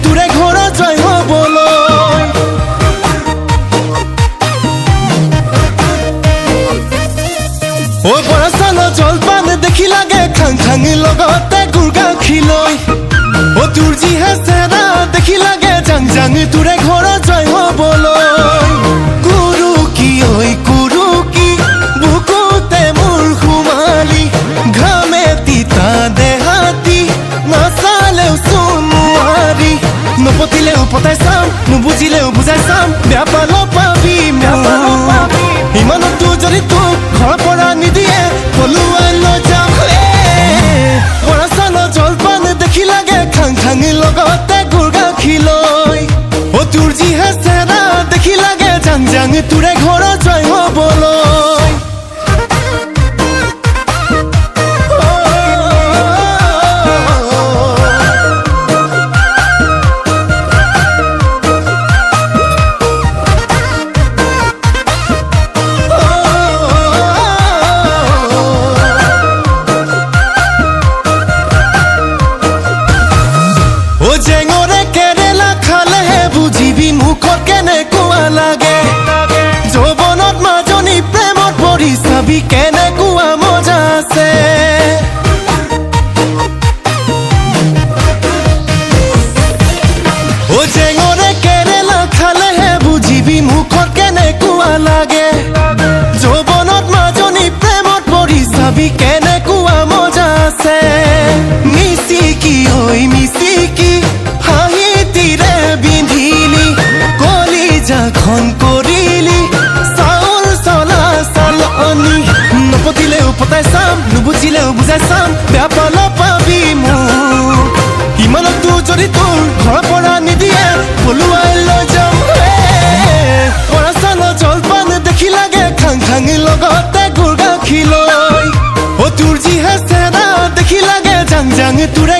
তোৰে ঘৰত জয় হ'বলৈ ও বৰচাল জলপান দেখি লাগে খাং খাং লগতে গুৰ গাখীৰ লৈ ও তোৰ যিহে চেৰা দেখি লাগে জাং জাং তোৰে ঘৰত জয় হ'বলৈ গুৰু কি ঐ গুৰু কি বুকুতে মোৰ সোমালি ঘামে তিতা দেহাতি নাচালেও চুমুৱাৰি নপতিলেও পতাই চাম নুবুজিলেও বুজাই চাম বেয়া পাল পাবি ইমানতো যদি তোক ঘৰৰ পৰা নিদিয়ে পলুৱাই লৈ যাম বৰচাল জলপান দেখি লাগে খাং খাং লগতে গুৰ গাখীৰ লৈ ও তোৰ যিহে চেৰা দেখি লাগে জাং জাং তোৰে ঘৰত জয় হ'বলৈ জেঙৰে কেৰেলা খালেহে বুজিবি মুখত কেনেকুৱা লাগে যৌৱনত মাজনী প্ৰেমত পৰি চাবি কেনেকুৱা মজা আছে ও জেঙৰে কেৰেলা খালেহে বুজিবি মুখত কেনেকুৱা লাগে যৌৱনত মাজনী প্ৰেমত পৰি চাবি কেনেকুৱা মজা আছে মিচিকি ঐ মিচিকি খন কৰিলি চাউল চলা চালনি নপতিলেও পতাই চাম নুবুজিলেও বুজাই চাম বেয়া পাল পাবি মোক ইমানতো যদি তোৰ ঘৰৰ পৰা নিদিয়ে পলুৱাই লৈ যাম বৰচাল জলপান দেখি লাগে খাং খাং লগতে গুৰ গাখীৰ লৈ ও তোৰ যিহে চেৰা দেখি লাগে জাং জাং তোৰে